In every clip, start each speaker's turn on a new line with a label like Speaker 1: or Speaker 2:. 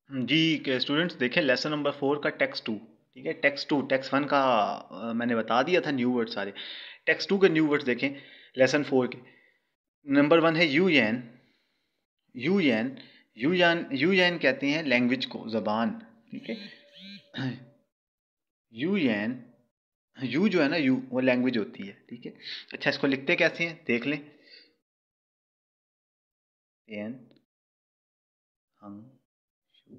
Speaker 1: जी के स्टूडेंट्स देखें lesson number 4 का टेक्स्ट 2। ठीक है, टेक्स्ट 1 का मैंने बता दिया था न्यू वर्ड सारे। टेक्स्ट 2 के न्यू वर्ड्स देखें लेसन 4 के। नंबर 1 है यूएन। यूएन यूएन कहते हैं लैंग्वेज को, जबान। ठीक है, यूएन, यू जो है ना, यू वो लैंग्वेज होती है। ठीक है, अच्छा इसको लिखते कैसे हैं देख लें। एन हंग शू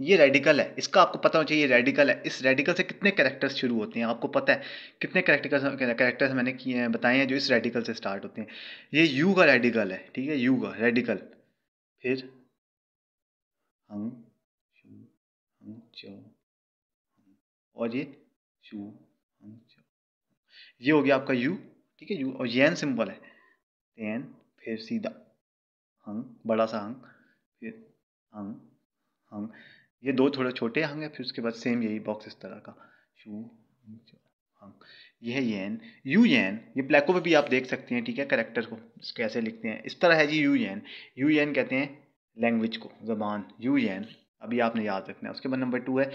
Speaker 1: ये रेडिकल है, इसका आपको पता होना चाहिए। ये रेडिकल है, इस रेडिकल से कितने कैरेक्टर्स शुरू होते हैं आपको पता है? कितने कैरेक्टर्स मैंने किए हैं बताए हैं जो इस रेडिकल से स्टार्ट होते हैं। ये यू का रेडिकल है। ठीक है, यू का रेडिकल। फिर हंग शू हंग चो, और ये शू हंग चो, ये हो गया आपका यू। ठीक है, यू और ये एन सिंबल है। एन, फिर सीधा हंग, बड़ा सा हंग, फिर हंग हंग, ये दो थोड़े छोटे हंग है, फिर उसके बाद सेम यही बॉक्स इस तरह का शू हंग। ये है येन, यू येन। ये प्लेको पे भी आप देख सकते हैं। ठीक है, करेक्टर को कैसे लिखते हैं इस तरह है जी, यू येन। यू येन कहते हैं लैंग्वेज को, जबान, यू येन। अभी आपने याद रखना है। उसके बाद नंबर 2 है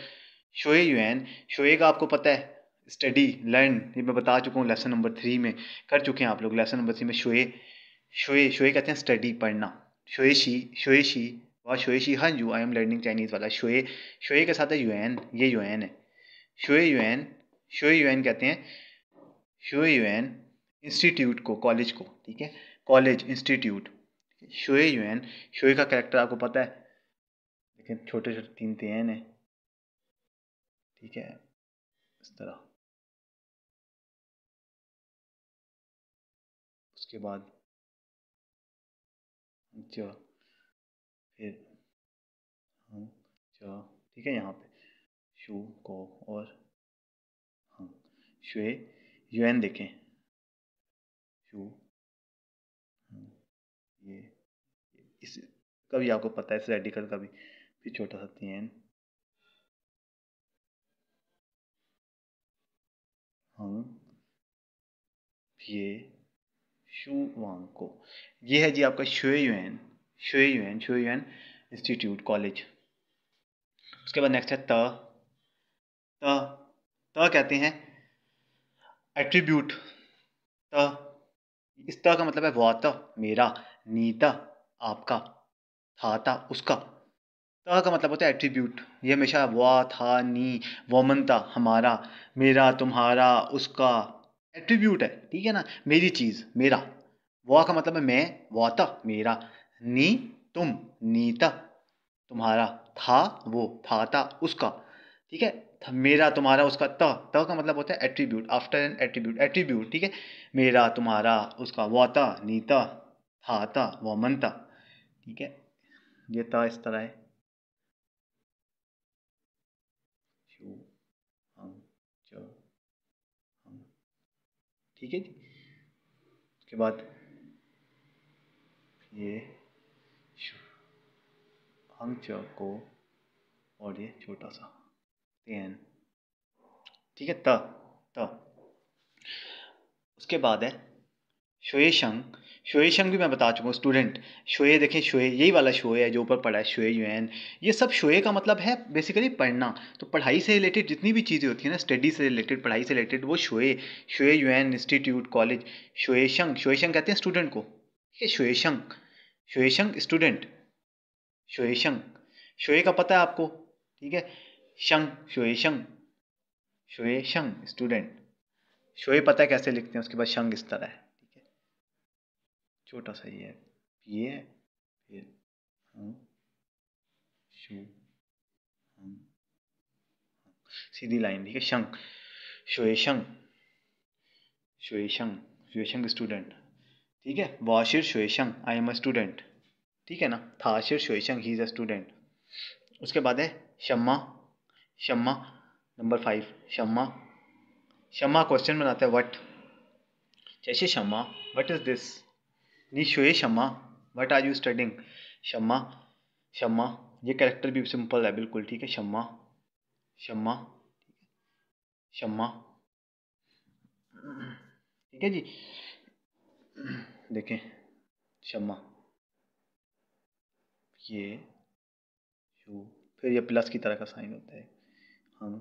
Speaker 1: शोए यूएन। शोए का आपको पता है स्टडी लर्न, ये मैं बता चुका हूँ लेसन नंबर 3 में, कर चुके हैं आप लोग लेसन नंबर 3 में। शोए शोए शोए कहते हैं स्टडी, पढ़ना। शोएशी वह शोएशी, हाँ you I am learning Chinese वाला शोए। शोए के साथ है यूएन, ये यूएन है। शोए यूएन, शोए यूएन कहते हैं, शोए यूएन इंस्टीट्यूट को, कॉलेज को। ठीक है, कॉलेज इंस्टीट्यूट। शोए यूएन, शोए का कैरेक्टर आपको पता है, लेकिन छोटे छोटे 3 तेन है। ठीक है, इस तरह। उसके बाद जो फिर हम जो, ठीक है, यहाँ पे शू को और हम शुए यूएन देखें, शू ये इस का भी आपको पता है, इस रेडिकल का भी। फिर छोटा सा तीन हम ये शू वांग को, ये है जी आपका शुए यूएन। शुए यूएन इंस्टीट्यूट, कॉलेज। उसके बाद नेक्स्ट है त। त त कहते हैं एट्रीब्यूट। त, इस त का मतलब है वाता, मेरा, नीता, आपका, था उसका। त का मतलब होता है एट्रीब्यूट। ये हमेशा वा था नी, वोमन था, हमारा, मेरा, तुम्हारा, उसका एट्रीब्यूट है। ठीक है ना, मेरी चीज, मेरा। वा का मतलब है मैं, वाता, मेरा, नी, तुम, नीता, तुम्हारा, था, वो, था उसका। ठीक है, मेरा, तुम्हारा, उसका। त त का मतलब होता है attribute, after N attribute, attribute. ठीक है, मेरा, तुम्हारा, उसका, वाता, नीता, था, वोमन था। ठीक है, ये था इस तरह है। शू हम जो हम, ठीक है जी। उसके बाद ये हम च को, और ये छोटा सा तेन। ठीक है, त त। उसके बाद है शोएशंग। शोएशंग भी मैं बता चुका हूँ स्टूडेंट। शोए देखें, शोए यही वाला शोए है जो ऊपर पढ़ा है, शोए यूएन। ये सब शोए का मतलब है बेसिकली पढ़ना। तो पढ़ाई से रिलेटेड जितनी भी चीज़ें होती है ना, स्टडी से रिलेटेड, पढ़ाई से रिलेटेड, वो शोए। शोए यूएन इंस्टीट्यूट, कॉलेज। शोएशंग, शोएशंग कहते हैं स्टूडेंट को। ठीक है, शोएशंग, शोएशंग स्टूडेंट। शोएशंग, शोए का पता है आपको। ठीक है, शंग, शोएशंग, शोएशंग स्टूडेंट। शोए पता है कैसे लिखते हैं। उसके बाद शंग इस तरह है। ठीक है, छोटा सा ये है, फिर हम शू हम, सीधी लाइन। ठीक है, शंग, शोएशंग, शोएशंग, शोएशंग स्टूडेंट। ठीक है, वाशिर शोएशंग, आई एम अ स्टूडेंट। ठीक है ना, थाशिर शोएशंग, ही इज अ स्टूडेंट। उसके बाद है शम्मा। शम्मा नंबर 5, शम्मा। शम्मा क्वेश्चन बनाता है व्हाट। जैसे शम्मा, व्हाट इज दिस। नी शोए शम्मा, व्हाट आर यू स्टडिंग। शम्मा, शम्मा, ये कैरेक्टर भी सिंपल है बिल्कुल। ठीक है, शम्मा, शम्मा, शम्मा। ठीक है जी, देखें शम्मा, ये शू, फिर ये प्लस की तरह का साइन होता है, हंग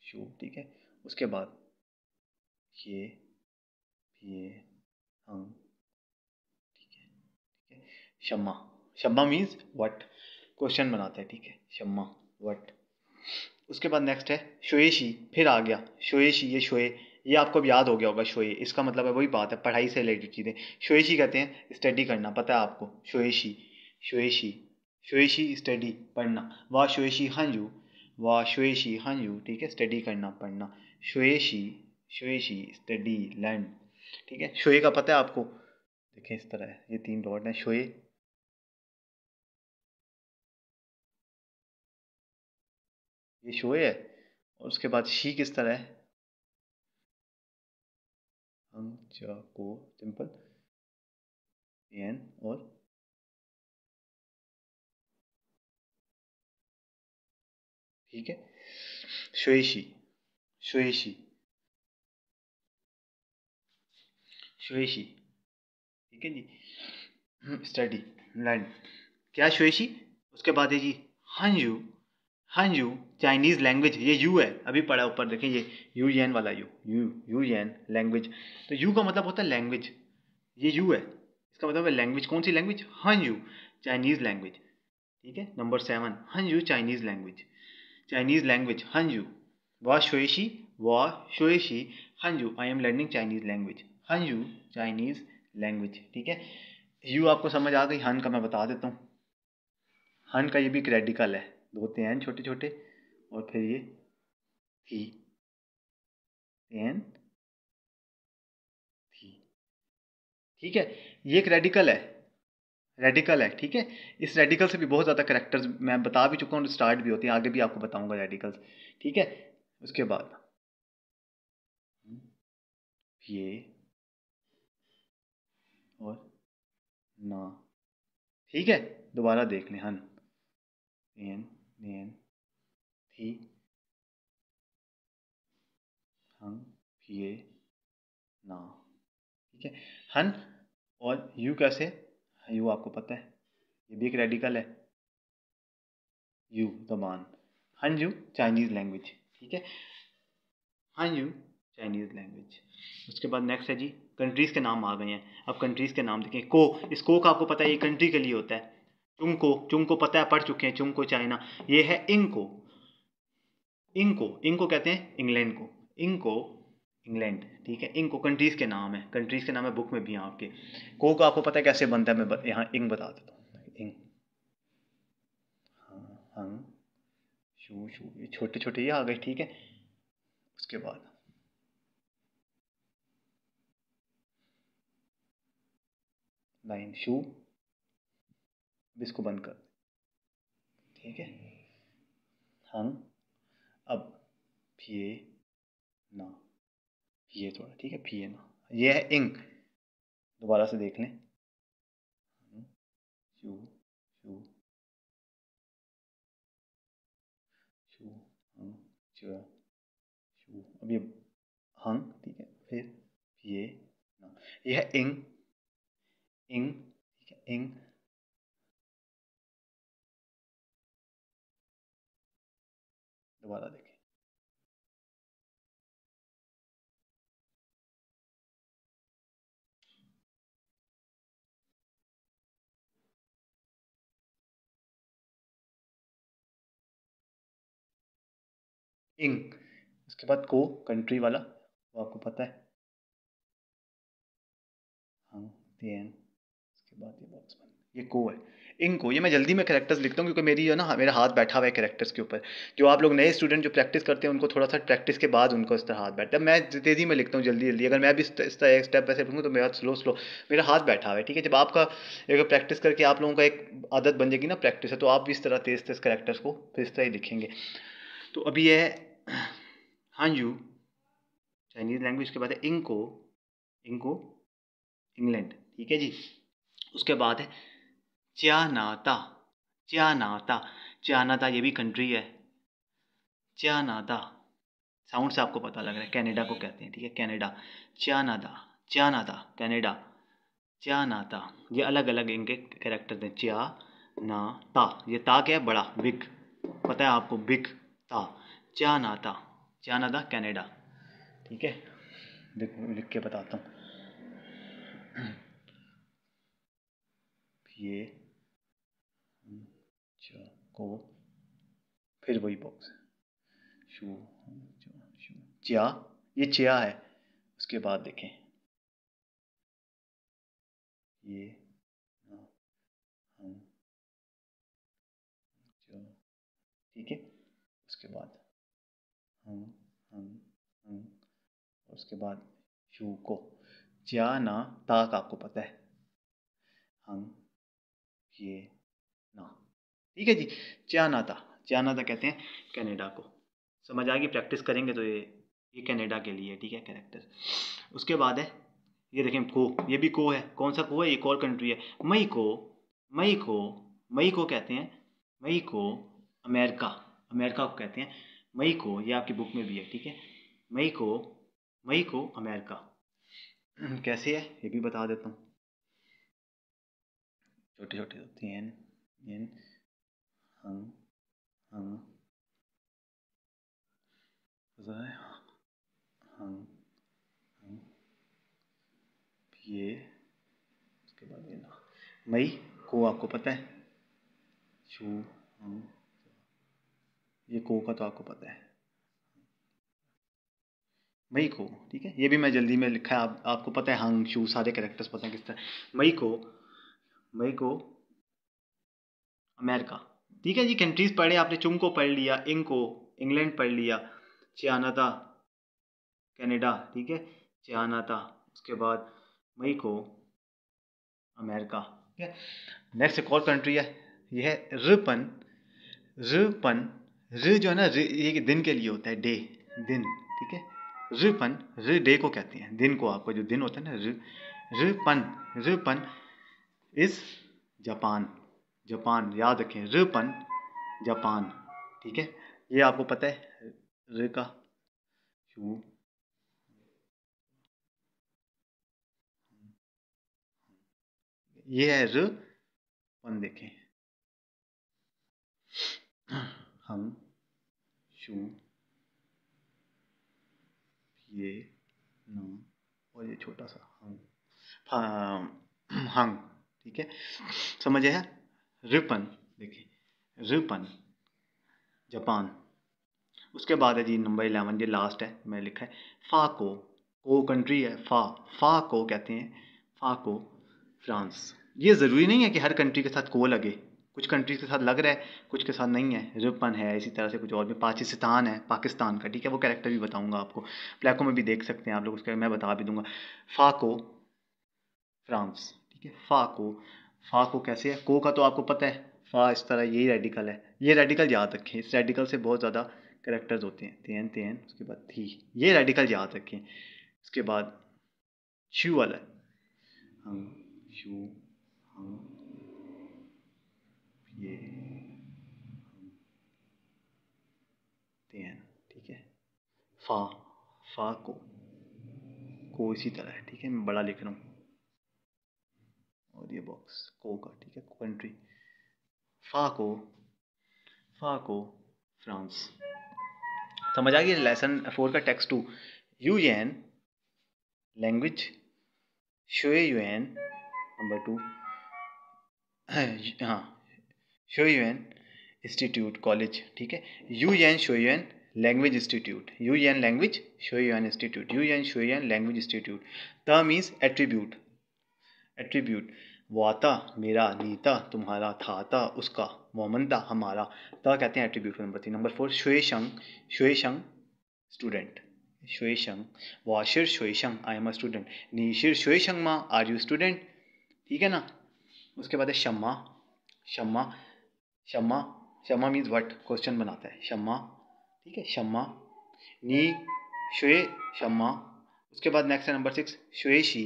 Speaker 1: शू, ठीक है। उसके बाद ये हंग, ठीक है, ठीक है। शम्मा, शम्मा मीन्स व्हाट, क्वेश्चन बनाते हैं, ठीक है, शम्मा व्हाट। उसके बाद नेक्स्ट है शोएशी, फिर आ गया शोएशी, ये शोए, ये आपको भी याद हो गया होगा, शोए इसका मतलब है वही बात है, पढ़ाई से रिलेटेड चीज़ें। शोएशी कहते हैं स्टडी करना, पता है आपको, शोएशी, शोएशी, शोएशी स्टडी पढ़ना, वाह शोएशी हंजू, वाह शोएशी हंजू, ठीक है, स्टडी करना पढ़ना, शोएशी, शोएशी स्टडी लर्न, ठीक है। शोए का पता है आपको, देखें इस तरह है, ये 3 डॉट हैं, शोए, ये शोए है, और उसके बाद शी किस तरह है, हम च को सिंपल एन, और ठीक है, शोएशी, शोएशी, शोएशी, ठीक है जी, स्टडी लर्न, क्या शोएशी। उसके बाद है जी हंजू, हंजू चाइनीज़ लैंग्वेज, ये यू है, अभी पढ़ा ऊपर देखें, ये यू एन वाला यू, यू एन लैंग्वेज, तो यू का मतलब होता है लैंग्वेज, ये यू है, इसका मतलब है लैंग्वेज, कौन सी लैंग्वेज, हंजू चाइनीज़ लैंग्वेज, ठीक है। नंबर 7 हंजू चाइनीज़ लैंग्वेज, चाइनीज़ लैंग्वेज हंजू, वा शोएशी, वा शोएशी हंजू, I am learning Chinese language, हंजू चाइनीज़ लैंग्वेज, ठीक है। यू आपको समझ आ गई, हन का मैं बता देता हूँ, हन का ये भी एक रेडिकल है, 2 तैन छोटे छोटे, और फिर ये थी, तैन थी, ठीक है, ये एक रेडिकल है, रेडिकल है, ठीक है। इस रेडिकल से भी बहुत ज़्यादा करेक्टर्स मैं बता भी चुका हूँ, स्टार्ट भी होते हैं, आगे भी आपको बताऊंगा रेडिकल्स, ठीक है। उसके बाद ये और ना, ठीक है, दोबारा देख लें, हन एन एन थी, हम ये ना, ठीक है, हन, और यू कैसे, यू आपको पता है, ये भी एक रेडिकल है, यू जबान, हन यू चाइनीज़ लैंग्वेज, ठीक है, हन यू चाइनीज़ लैंग्वेज। उसके बाद नेक्स्ट है जी कंट्रीज़ के नाम आ गए हैं, अब कंट्रीज़ के नाम देखें, को, इस को का आपको पता है ये कंट्री के लिए होता है, चुंग को पता है, पढ़ चुके हैं, चुंग को चाइना, ये है इंको, इंको, इंको कहते हैं इंग्लैंड को, इंको इंग्लैंड, ठीक है, इंको कंट्रीज़ के नाम है, कंट्रीज़ के नाम है, बुक में भी हैं आपके। को का आपको पता है कैसे बनता है, मैं यहाँ इंग बता देता हूँ, इंग, हाँ, हंग शू शू, ये छोटे छोटे ये आ गए, ठीक है। उसके बाद लाइन शू, इसको बंद कर, ठीक है, हंग, अब फिए ना, ये थोड़ा, ठीक है, फिए ना, ये है इंग, दोबारा से देख लें, शू शू शू, हंग च शू, अब ये हंग, ठीक है, फिर ये ना, ये है इंग, इंग, ठीक है, इंग, दोबारा देखें, इंग। उसके बाद को कंट्री वाला, वो आपको पता है, हंग तेन, उसके बाद ये बॉक्स बंद, ये को है, इंको, ये मैं जल्दी में करेक्टर्स लिखता हूँ क्योंकि मेरी है ना, मेरा हाथ बैठा हुआ है करेक्टर्स के ऊपर, जो आप लोग नए स्टूडेंट जो प्रैक्टिस करते हैं उनको थोड़ा सा प्रैक्टिस के बाद उनको इस तरह हाथ बैठता है, मैं तेज़ी में लिखता हूँ जल्दी जल्दी, अगर मैं भी इस तरह एक स्टेप वैसे लिखूँ तो मेरा स्लो स्लो, मेरा हाथ बैठा हुआ है, ठीक है। जब आपका अगर प्रैक्टिस करके आप लोगों का एक आदत बन जाएगी ना प्रैक्टिस है, तो आप भी इस तरह तेज़ तेज़ करेक्टर्स को फिर इस तरह ही लिखेंगे। तो अभी ये है हांजू चाइनीज़ लैंग्वेज, के बाद है इंको, इंको इंग्लैंड, ठीक है जी। उसके बाद है च्यानाता, च्यानाता, च्यानाता ये भी कंट्री है, च्यानाता, साउंड से आपको पता लग रहा है, कनाडा को कहते हैं, ठीक है, कनाडा, च्यानादा, च्यानादा कनाडा, च्यानाता, ये अलग अलग इनके कैरेक्टर हैं, च्या ना ता, ये ता क्या है, बड़ा, बिग, पता है आपको, बिग ता। चानाता, चानाता कनाडा, ठीक है। देखो लिख के बताता हूँ। ये को, फिर वही बॉक्स, शू, शू, चिया, ये चिया है। उसके बाद देखें ये हम, ठीक है। उसके बाद हम हम हम, उसके बाद शू को, चिया ना ता का आपको पता है, हम ये ना, ठीक है जी। चानाता, चानाता कहते हैं कनाडा को। समझ आ गई, प्रैक्टिस करेंगे तो ये कनाडा के लिए, ठीक है, कैरेक्टर। उसके बाद है ये देखें को, ये भी को है, कौन सा को है, एक और कंट्री है, मई को, मई को, मई को कहते हैं, मई को अमेरिका, अमेरिका को कहते हैं मई को, ये आपकी बुक में भी है, ठीक है। मई को, मई को अमेरिका। कैसे है ये भी बता देता हूँ। छोटे छोटे होते हैं, एन, हम हम हम हम, ये, उसके बाद ये ना, मई को आपको पता है, शू, हम, ये को का तो आपको पता है, मई को, ठीक है। ये भी मैं जल्दी में लिखा है, आपको पता है, हंग शू सारे कैरेक्टर्स पता है किस तरह। मई को, मई को अमेरिका, ठीक है जी। कंट्रीज पढ़े आपने, चुंग को पढ़ लिया, इंग को इंग्लैंड पढ़ लिया, चियानाता कनाडा, ठीक है, चियानाता। उसके बाद मई को अमेरिका, ठीक है। नेक्स्ट एक और कंट्री है, ये है रिपन, रिपन, रि जो है ना, ये दिन के लिए होता है, डे, दिन, ठीक है। रिपन, रि डे को कहते हैं, दिन को, आपको जो दिन होता है ना, रिपन, रिपन इस जापान, जापान याद रखें, रिपन जापान, ठीक है। ये आपको पता है, रि का शू, ये है रिपन, देखें, हम शू, ये ना, और ये छोटा सा हंग, ठीक है, समझ है। रिपन, देखिए रिपन जापान। उसके बाद है जी नंबर 11, ये लास्ट है, मैं लिखा है फाको, को कंट्री है, फा को कहते हैं, फा को फ्रांस। ये ज़रूरी नहीं है कि हर कंट्री के साथ को लगे, कुछ कंट्री के साथ लग रहा है, कुछ के साथ नहीं है। रिपन है, इसी तरह से कुछ और भी, पाकिस्तान है, पाकिस्तान का, ठीक है, वो कैरेक्टर भी बताऊंगा आपको, प्लेको में भी देख सकते हैं आप लोग, उसका मैं बता भी दूंगा। फाको फ्रांस, ठीक है। फा को कैसे है, को का तो आपको पता है, फा इस तरह, यही रेडिकल है, ये रेडिकल याद रखें, इस रेडिकल से बहुत ज़्यादा करेक्टर्स होते हैं, तेन तेन, उसके बाद थी, ये रेडिकल याद रखें। उसके बाद शू वाला, हम शू, हम ये तेन, ठीक है। फा, फा को इसी तरह है, ठीक है, मैं बड़ा लिख रहा हूँ, और ये बॉक्स को का, ठीक है, कंट्री, फा को, फा को फ्रांस। समझ आ गई। लेसन 4 का टेक्स्ट 2, यूएन लैंग्वेज, शोयुएन नंबर 2, हाँ, शोयुएन इंस्टीट्यूट कॉलेज, ठीक है। यूएन शोयुएन लैंग्वेज इंस्टीट्यूट, यूएन लैंग्वेज शोयुएन इंस्टीट्यूट, यूएन शोयुएन language institute. The means attribute, attribute, वाता मेरा, नीता तुम्हारा, थाता उसका, मोमनता हमारा, ता कहते हैं एट्रीब्यूट नंबर 3। नंबर 4 शुएशंग, शुएशंग स्टूडेंट, शुएशंग, वाशिर शुएशंग आई एम अ स्टूडेंट, नीशिर शुएशंग मा आर यू स्टूडेंट, ठीक है ना। उसके बाद है शम्मा, शम्मा, शम्मा, शम्मा मीन्स व्हाट, क्वेश्चन बनाता है शम्मा, ठीक है, शम्मा, नी शुए शम्मा। उसके बाद नेक्स्ट है नंबर 6 शुएशी,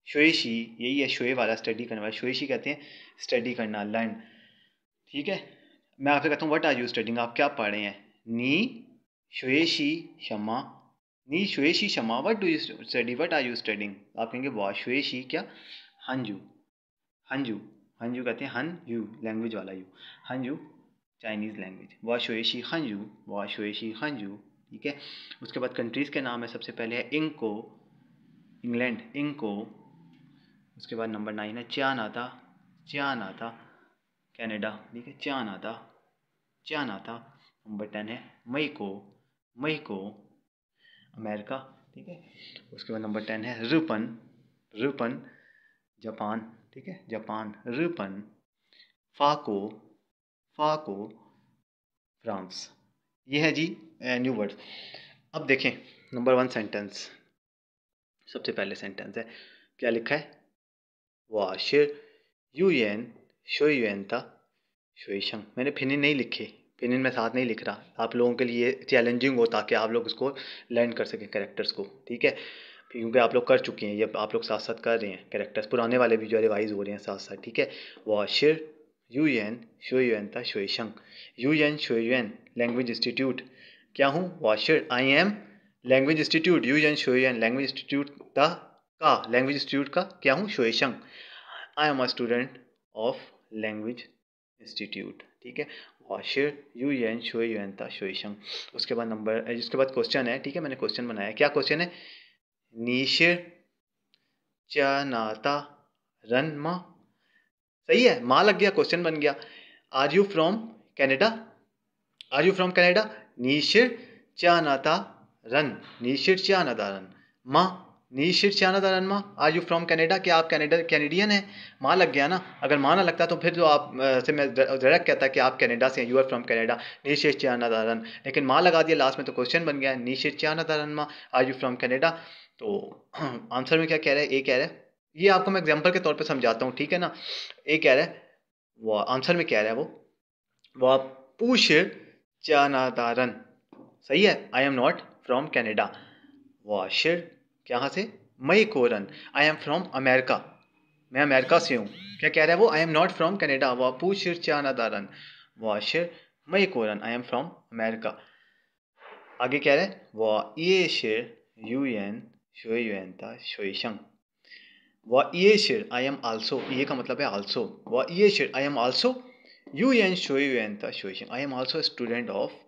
Speaker 1: शुएशी यही है, शुए वाला स्टडी करने वाला, शुएशी कहते हैं स्टडी करना, लर्न, ठीक है। मैं आपसे कहता हूँ व्हाट आर यू स्टडिंग, आप क्या पढ़ रहे हैं, नी शुएशी शम्मा, नी शुएशी शम्मा what do you study, what are you studying, आप कहेंगे वाह शुएशी क्या, हंजू, हंजू, हंजू कहते हैं हन यू, लैंग्वेज वाला यू, हंजू चाइनीज़ लैंग्वेज, वा शुएशी हंजू, वा शुएशी हंजू, ठीक है। उसके बाद कंट्रीज़ के नाम है, सबसे पहले है इंको, इंग्लैंड, इंको। उसके बाद नंबर 9 है चानाता, चानाता, कनाडा, ठीक है, चानाता, चानाता। नंबर 10 है मईको, मईको, अमेरिका, ठीक है। उसके बाद नंबर 10 है रूपन, रूपन, जापान, ठीक है, जापान, रूपन। फाको, फाको, फ्रांस। ये है जी न्यू वर्ड। अब देखें नंबर 1 सेंटेंस, सबसे पहले सेंटेंस है, क्या लिखा है, वाशिर यूएन शोयुएन था शोईशंग। मैंने फिनिन नहीं लिखे, फिनिन में साथ नहीं लिख रहा, आप लोगों के लिए चैलेंजिंग हो ताकि आप लोग इसको लर्न कर सकें कैरेक्टर्स को, ठीक है, क्योंकि आप लोग कर चुके हैं, ये आप लोग साथ साथ कर रहे हैं कैरेक्टर्स, पुराने वाले भी जो रिवाइज हो रहे हैं साथ साथ, ठीक है। वाशिर यूएन शोयुएन था शोईशंग, यूएन शोयुएन लैंग्वेज इंस्टीट्यूट, क्या हूँ, वाशिर आई एम लैंग्वेज इंस्टीट्यूट, यूएन शोयुएन लैंग्वेज इंस्टीट्यूट का लैंग्वेज इंस्टीट्यूट का क्या हूँ, शोईशंग, I am a student of language institute, ठीक है। वाशिर यूएन शोयुएन था शोईशंग। उसके बाद नंबर, इसके बाद क्वेश्चन है, ठीक है, मैंने क्वेश्चन बनाया, क्या क्वेश्चन है, नीशिर चानाता रन मा, सही है, माँ लग गया, क्वेश्चन बन गया। Are you from Canada, are you from Canada, नीशिर चानाता रन, नीशिर चानाता रन माँ, नीशिर चानाता रन माँ, आर यू फ्रॉम कनाडा, क्या आप कैनेडियन हैं, माँ लग गया ना, अगर माँ ना लगता तो फिर जो आप से मैं डायरेक्ट कहता कि आप कनाडा से हैं, यू आर फ्रॉम कनाडा, नीशिर चानाता रन, लेकिन माँ लगा दिया लास्ट में तो क्वेश्चन बन गया, नीशिर चानाता रन माँ, आर यू फ्रॉम कनाडा। तो आंसर में क्या कह रहा है, ए कह रहा है, ये आपको मैं एग्जाम्पल के तौर पे समझाता हूँ, ठीक है ना। ए कह रहा है, वो आंसर में कह रहा है वो पुशिर चानादारन, सही है, I am not from Canada. वाशिर कहाँ से, मई कोरन, आई एम फ्रॉम अमेरिका, मैं अमेरिका से हूँ, क्या कह रहा है वो, I am not from Canada, वापुशिर चानादारन, वाशिर मई कोरन, आई एम फ्रॉम अमेरिका। आगे कह रहा है, वा ये शेर यूएन शोयुएन था शोईशंग, वा ये शेर आई एम आल्सो, ये का मतलब है आल्सो, वा ये शेर आई एम आल्सो यूएन शोयुएन था शोईशंग, I am also student of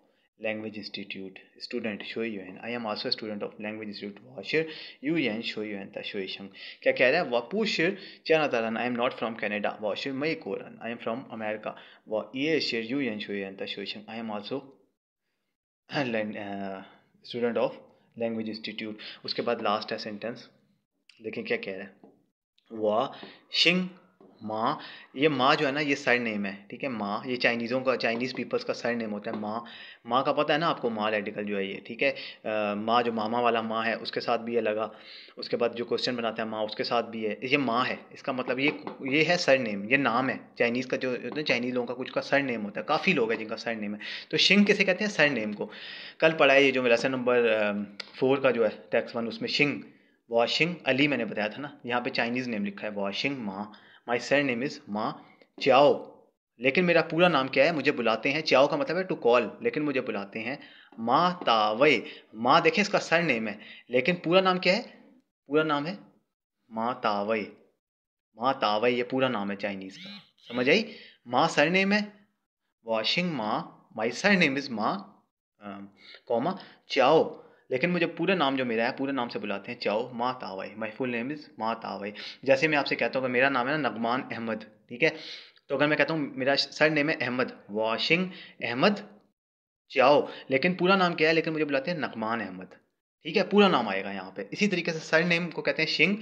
Speaker 1: language institute, student शोयुएन, I am also student of language institute वाशिर यूएन शोयुएन था शोईशंग। क्या कह रहा है, वापुशिर चानादारन, I am not from Canada, वाशिर मई कोरन, आई एम फ्रॉम अमेरिका, वा ये शेर यूएन शोयुएन था शोईशंग, I am also student of language institute. उसके बाद लास्ट है सेंटेंस, देखें क्या कह रहा है, वाह शिंग माँ, ये माँ जो है ना ये सर नेम है, ठीक है, माँ ये चाइनीज़ों का, चाइनीज़ पीपल्स का सर नेम होता है माँ, माँ का पता है ना आपको, माँ रेडिकल जो है ये, ठीक है, माँ जो मामा वाला माँ है उसके साथ भी ये लगा, उसके बाद जो क्वेश्चन बनाता है माँ उसके साथ भी है, ये माँ है, इसका मतलब ये है सर नेम, ये नाम है चाइनीज़ का, जो होता है चाइनीज़ लोगों का कुछ का सर नेम होता है, काफ़ी लोग हैं जिनका सर नेम है, तो शिंग किसे कहते हैं, सर नेम को। कल पढ़ा है ये जो लेसन नंबर 4 का जो है टेक्स्ट 1, उसमें शिंग, वॉशिंग अली मैंने बताया था ना, यहाँ पे चाइनीज़ नेम लिखा है वॉशिंग माँ, माई सर नेम इज़ माँ चाओ, लेकिन मेरा पूरा नाम क्या है, मुझे बुलाते हैं, चाओ का मतलब है टू कॉल, लेकिन मुझे बुलाते हैं माँ तावई, माँ देखें इसका सर नेम है, लेकिन पूरा नाम क्या है, पूरा नाम है माँ तावई, माँ तावई ये पूरा नाम है चाइनीज़ का, समझ आई, माँ सर नेम है, वॉशिंग माँ, माई सर नेम इज़ माँ कॉमा चाओ, लेकिन मुझे पूरा नाम जो मेरा है पूरे नाम से बुलाते हैं चाओ माँ तावई, माई फुल नेम इज़ माँ तावई। जैसे मैं आपसे कहता हूँ कि मेरा नाम है ना नगमान अहमद, ठीक है, तो अगर मैं कहता हूँ मेरा सर नेम है अहमद, वॉशिंग अहमद चाओ, लेकिन पूरा नाम क्या है, लेकिन मुझे बुलाते हैं नगमान अहमद, ठीक है, पूरा नाम आएगा यहाँ पे। इसी तरीके से सर नेम को कहते हैं शिंग,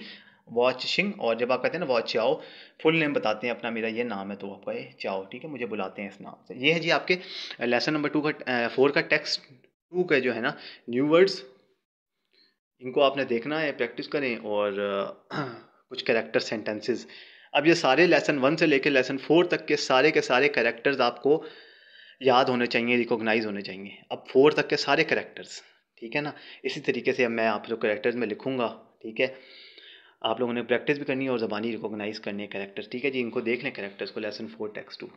Speaker 1: वॉच शिंग, और जब आप कहते हैं ना वॉच चाओ, फुल नेम बताते हैं अपना, मेरा ये नाम है तो आपका ये चाओ, ठीक है, मुझे बुलाते हैं इस नाम से। ये है जी आपके लेसन नंबर 2 का 4 का टेक्स्ट 2 का जो है ना न्यू वर्ड्स, इनको आपने देखना है, प्रैक्टिस करें, और कुछ कैरेक्टर सेंटेंसेस। अब ये सारे लेसन 1 से लेकर लेसन 4 तक के सारे कैरेक्टर्स आपको याद होने चाहिए, रिकॉग्नाइज होने चाहिए, अब 4 तक के सारे कैरेक्टर्स, ठीक है ना। इसी तरीके से अब मैं आप लोग कैरेक्टर्स में लिखूंगा, ठीक है, आप लोगों ने प्रैक्टिस भी करनी है और ज़बानी रिकॉग्नाइज करनी है कैरेक्टर्स, ठीक है जी। इनको देख लें कैरेक्टर्स को, लेसन 4 टेक्स्ट 2।